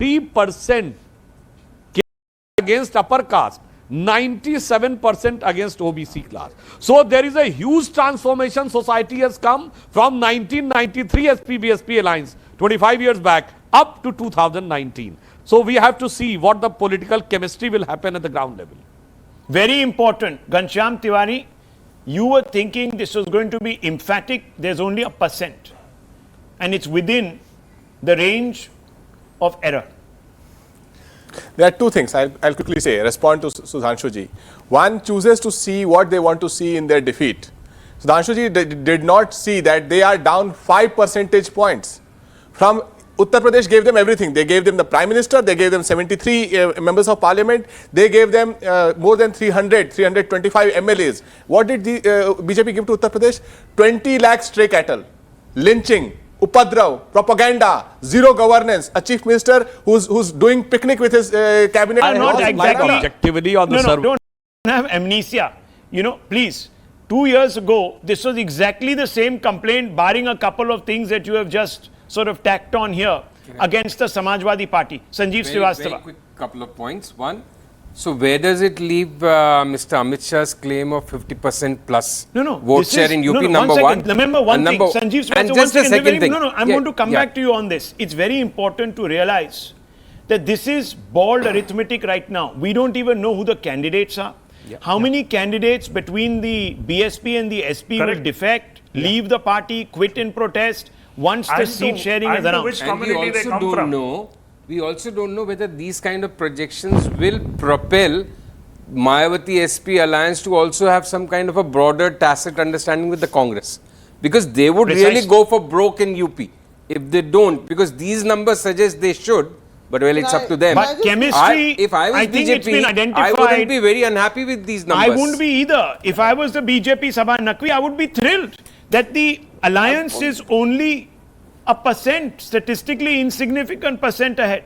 3% against upper caste, 97% against OBC class. So there is a huge transformation. Society has come from 1993 SP-BSP alliance, 25 years back, up to 2019. So we have to see what the political chemistry will happen at the ground level. Very important. Ghanshyam Tiwari, you were thinking this was going to be emphatic. There's only a percent. And it's within the range of error. There are two things I'll quickly say, respond to Sudhanshu ji. One chooses to see what they want to see in their defeat. Sudhanshu ji did not see that they are down 5 percentage points. From Uttar Pradesh gave them everything. They gave them the Prime Minister, they gave them 73 members of Parliament, they gave them more than 325 MLAs. What did the BJP give to Uttar Pradesh? 20 lakh stray cattle, lynching, upadrav, propaganda, zero governance, a chief minister who's doing picnic with his cabinet. Not exactly. Objectivity on the don't have amnesia. You know, please. 2 years ago, this was exactly the same complaint, barring a couple of things that you have just sort of tacked on here against the Samajwadi Party. Sanjeev Srivastava. Very quick couple of points. One, so where does it leave Mr. Amit Shah's claim of 50% plus vote share in UP, number one? Remember one thing, Sanjeev Srivastava, and just a second thing. I'm going to come back to you on this. It's very important to realize that this is bald arithmetic right now. We don't even know who the candidates are. How many candidates between the BSP and the SP will defect, leave the party, quit in protest once the seat sharing is announced? And we also don't know whether these kind of projections will propel Mayawati SP alliance to also have some kind of a broader tacit understanding with the Congress. Because they would really go for broke in UP if they don't. Because these numbers suggest they should. But well, it's up to them. But chemistry, if I was think BJP, it's been identified. I wouldn't be very unhappy with these numbers. I wouldn't be either. If I was the BJP Sabha Naqvi, I would be thrilled that the alliance is only a percent, statistically insignificant percent ahead.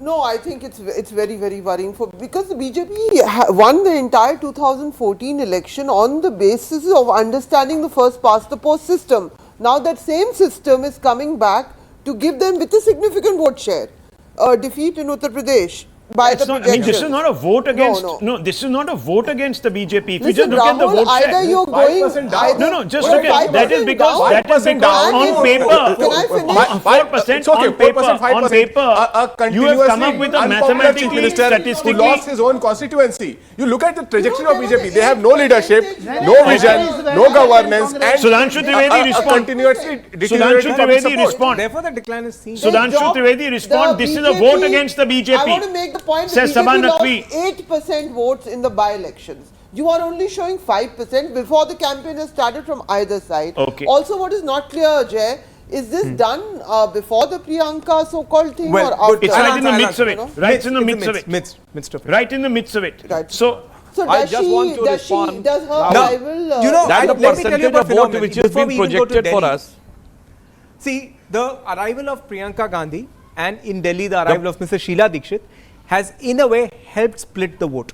No, I think it's very, very worrying because the BJP won the entire 2014 election on the basis of understanding the first past the post system. Now that same system is coming back to give them with a significant vote share. Defeat in Uttar Pradesh by the projections. This is not a vote against. No, this is not a vote against the BJP. If Listen, you just look at the vote share. Either you're going. Just look at that is because on paper, 4% on paper, you have come up with a mathematically statistically. Who lost his own constituency. You look at the trajectory of BJP. They have no leadership, no vision, no governance, and Sudhanshu Trivedi respond. Sudhanshu Trivedi respond. Therefore, the decline is seen. Sudhanshu Trivedi respond. This is a vote against the BJP. I want to make the point that BJP lost 8% votes in the by-elections. You are only showing 5% before the campaign has started from either side. Okay. Also, what is not clear, Jay, is this done before the Priyanka so-called thing or after? It's right in the midst of it. Right in the midst of it. Midst of it. Right in the midst of it. Right. So does her arrival... That the percentage of vote which has been projected for us. See, the arrival of Priyanka Gandhi and in Delhi the arrival of Mr. Sheila Dikshit has in a way helped split the vote.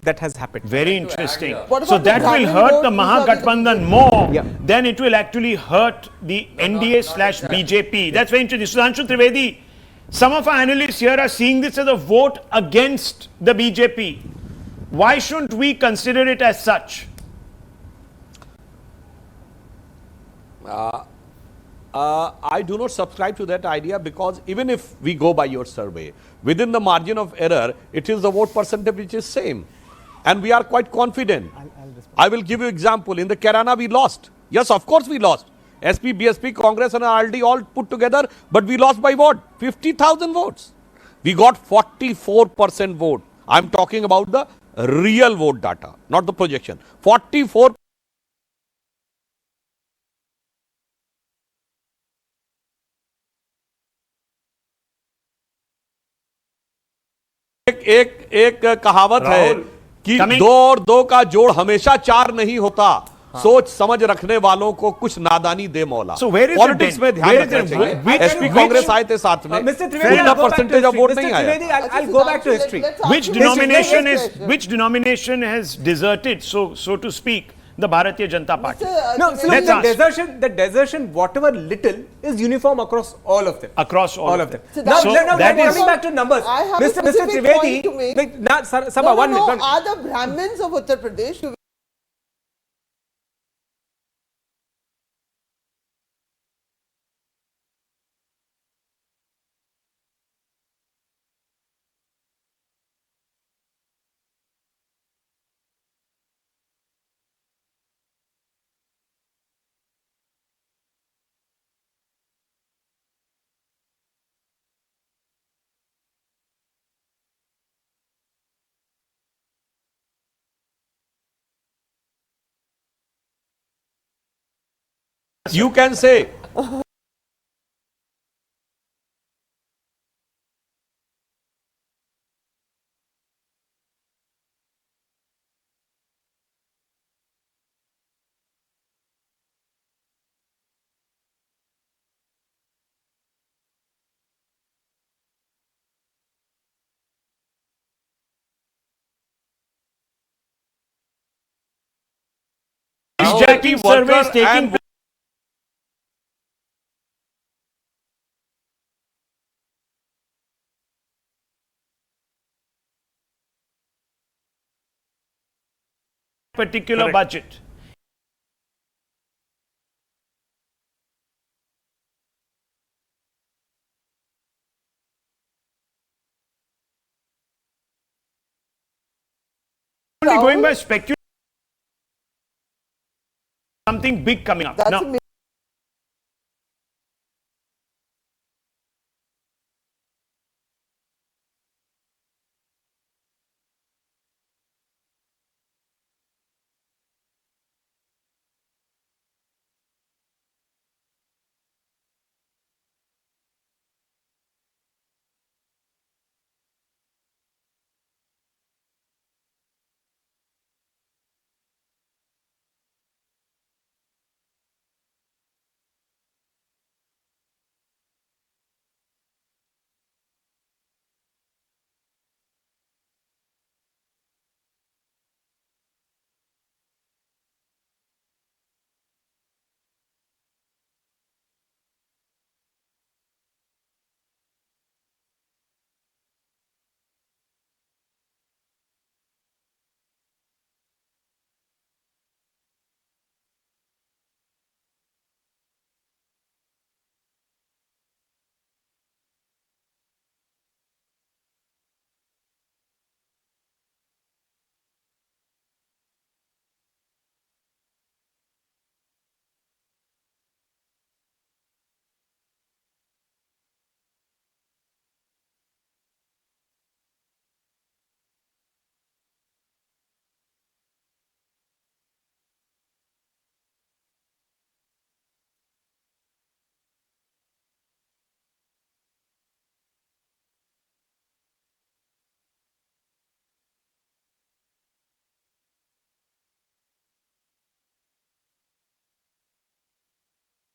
That has happened. Very interesting. So that will hurt the Mahagathbandhan more than it will actually hurt the NDA/BJP. That's very interesting. Sudhanshu Trivedi, some of our analysts here are seeing this as a vote against the BJP. Why shouldn't we consider it as such? I do not subscribe to that idea because even if we go by your survey, within the margin of error, it is the vote percentage which is same. And we are quite confident. I will give you example. In the Kerala, we lost. Yes, of course we lost. SP, BSP, Congress and RLD all put together, but we lost by what? 50,000 votes. We got 44% vote. I'm talking about the real vote data, not the projection. 44%. एक कहावत है कि दो और दो का जोड़ हमेशा चार नहीं होता। सोच समझ रखने वालों को कुछ नादानी दे मौला। पॉलिटिक्स में ध्यान रखना चाहिए। एसपी कांग्रेस आए थे साथ में, उतना परसेंटेज ऑफ वोट नहीं आया। I'll go back to history. Which denomination has deserted, so to speak, the Bharatiya Janata Party. No, so Let's ask. the desertion, whatever little, is uniform across all of them. Across all of them. So Now, that- that is- coming back to numbers, I have a Mr. specific Trivedi, point to make. like, Sabha, No, one no, minute. are the Brahmins of Uttar Pradesh to You can say, Hijacking surveys taking and particular budget. Only going by speculation, something big coming up. that's Now, a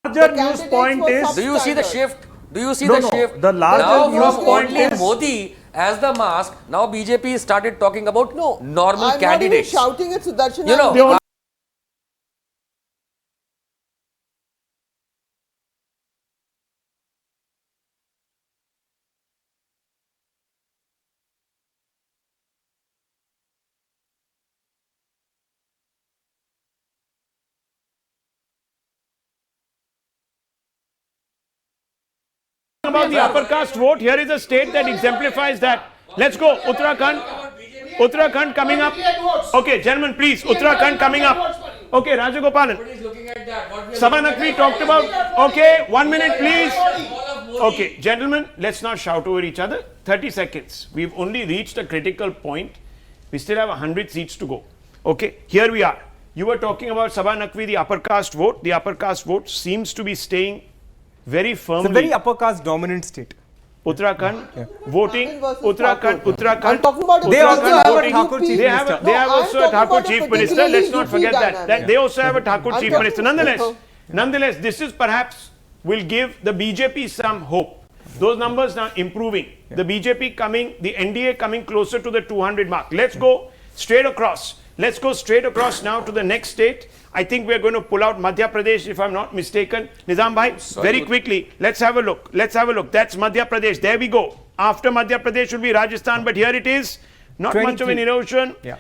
larger news candidates point were is sub- Do you see the Standard. shift? Do you see No, the no. shift? The larger now news from point only is- Modi as the mask, now BJP started talking about No, normal I'm candidates. not even shouting at Sudarshan. You know, They all- about the upper caste vote. Here is a state that exemplifies that. Let's go. Uttarakhand. Uttarakhand coming up. Okay, gentlemen, please. Uttarakhand coming up. Okay, Rajagopalan. Sabha Naqvi talked about. Okay, 1 minute, please. Okay, gentlemen, let's not shout over each other. 30 seconds. We've only reached a critical point. We still have 100 seats to go. Okay, here we are. You were talking about Sabha Naqvi, the upper caste vote. The upper caste vote seems to be staying very firmly. It's a very upper caste dominant state. Uttarakhand voting. versus Uttarakhand. Thakur. Uttarakhand. I'm talking about They also Uttarakhand have a voting. Thakur chief They have, minister. they have No, I'm also a talking Thakur about a chief minister. particularly Let's not UP forget that. dynamic. They also have a Thakur I'm chief talking- minister. Nonetheless, this is perhaps will give the BJP some hope. Those numbers now improving. The BJP coming, the NDA coming closer to the 200 mark. Let's go straight across. Let's go straight across now to the next state. I think we are going to pull out Madhya Pradesh, if I'm not mistaken. Nizam bhai, very quickly, let's have a look. Let's have a look. That's Madhya Pradesh. There we go. After Madhya Pradesh should be Rajasthan, but here it is. Not 23. much of an erosion. Yeah.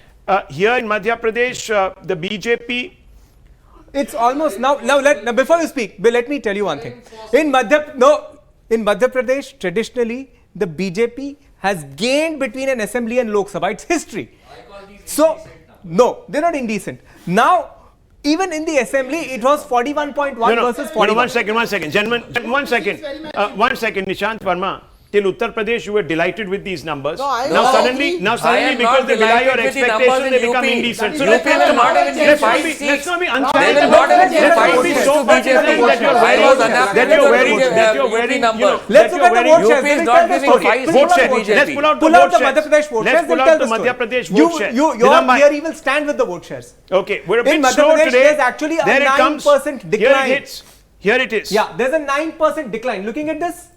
Here in Madhya Pradesh, the BJP. It's almost now before you speak, let me tell you one thing. In Madhya Pradesh, traditionally, the BJP has gained between an assembly and Lok Sabha. It's history. So, no, they're not indecent. Now, even in the assembly, it was 41.1 versus 41. One second. Gentlemen, one second, Nishant Verma. Till Uttar Pradesh, you were delighted with these numbers. No, I now know. suddenly, I am because not they belie your delighted with the numbers expectations, they in become UP. indecent. So UP let's will not even get 5 let's seats. not be They uncharitable. will not even get Let's 5 not be seats so to confident BJP. that you're I was unhappy wearing, numbers. Let's look at the vote shares. UP is Let me not tell the giving story. 5 vote seats to share. BJP. Let's pull out the Pull out vote the Madhya Pradesh vote Let's shares. pull They'll out tell the the Madhya story. Pradesh vote share. Your Nizam bhai. theory will stand with the vote shares. Okay, we're a In bit Madhya slow Pradesh, today. there's actually a There it comes. 9% decline. Here it is. Yeah, there's a 9% decline. Looking at this,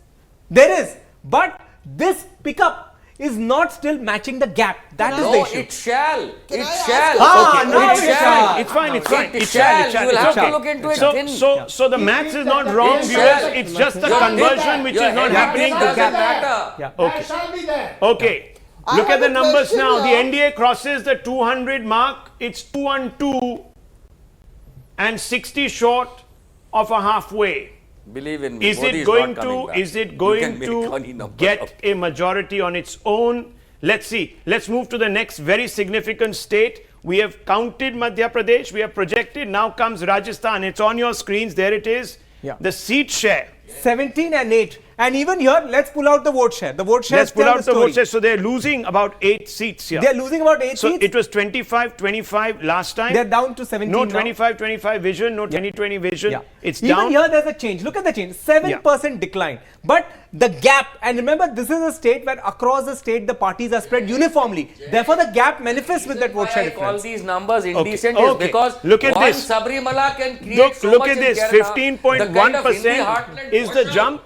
there is. But this pickup is not still matching the gap. That is the No, issue. it shall. Can It I ask shall. you- Ah, Okay, now it's it shall. It's fine. It shall. You will have to look into it. So the maths is not wrong, It viewers. shall. It's just the Your conversion which your is not head happening. doesn't matter. Yeah. Okay. I Look at have the a numbers question now. The here. NDA crosses the 200 mark. It's 212 and 60 short of a halfway. Believe in me. Is Modi it is going not coming to? back. Is it You going can make to any number get up. a majority on its own? Let's see. Let's move to the next very significant state. We have counted Madhya Pradesh. We have projected. Now comes Rajasthan. It's on your screens. There it is. Yeah. The seat share. 17 and 8. And even here, let's pull out the vote share. The vote share Let's pull out the vote share. So they're losing about 8 seats here. They're losing about 8 So seats. it was 25-25 last time. They're down to 17 No now. 25-25 vision, no 2020 vision. Yeah. It's Even down. here, there's a change. Look at the change. 7% decline. But the gap, and remember, this is a state where across the state the parties are spread uniformly. Therefore, the gap manifests with that vote share I call difference. these numbers indecent Okay. is because Look at one this. Sabrimala can create Look, so look much at in this. Kerala. 15.1% is the jump.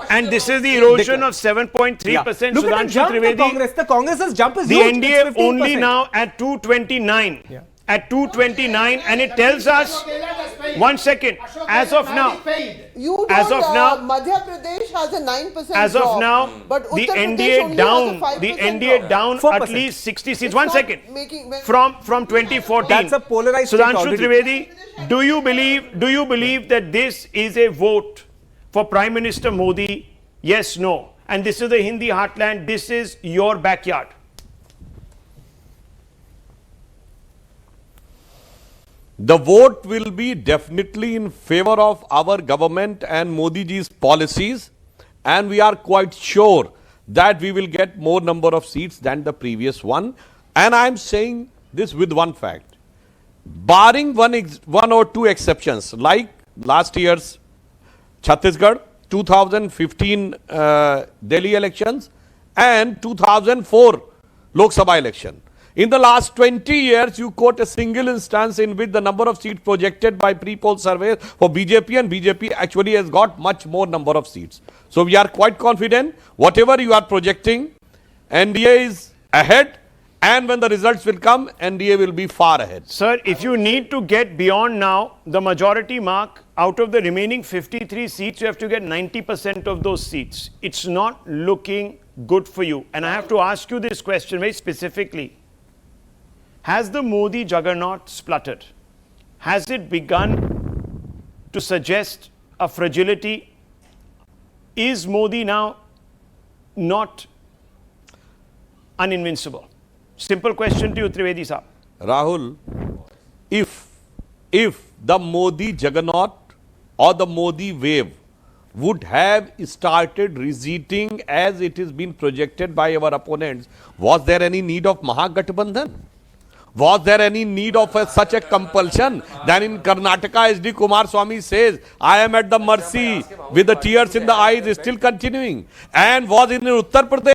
And this is the erosion of 7.3%. Look at the Sudhanshu jump, Trivedi. the Congress's jump is The huge. NDA It's only 15%. now at 229. Yeah. At 229, and it tells us, one second, as of now, You As don't, of now- Madhya Pradesh has a 9% as of drop, now, but the Uttar Pradesh NDA only down, has a 5% the NDA drop. down 4%. at least 60 seats. It's One not second. making- when- From 2014. That's a polarized state Sudhanshu already. Trivedi, do you believe that this is a vote for Prime Minister Modi? Yes, no. And this is the Hindi heartland. This is your backyard. The vote will be definitely in favor of our government and Modi ji's policies, and we are quite sure that we will get more number of seats than the previous one. And I am saying this with one fact. Barring one or two exceptions, like last year's Chhattisgarh, 2015 Delhi elections, and 2004 Lok Sabha election. In the last 20 years, you quote a single instance in which the number of seats projected by pre-poll surveys for BJP, and BJP actually has got much more number of seats. So we are quite confident, whatever you are projecting, NDA is ahead, and when the results will come, NDA will be far ahead. Sir, if you need to get beyond now the majority mark, out of the remaining 53 seats, you have to get 90% of those seats. It's not looking good for you. And I have to ask you this question very specifically. Has the Modi juggernaut spluttered? Has it begun to suggest a fragility? Is Modi now not uninvincible? Simple question to you, Trivedi Saab. Rahul, if the Modi juggernaut or the Modi wave would have started receding as it is being projected by our opponents, was there any need of Mahagathbandhan? Was there any need of such a compulsion? Then in Karnataka, SD Kumar Swamy says, I am at the mercy with the tears in the eyes, is still continuing. And was in Uttar Pradesh.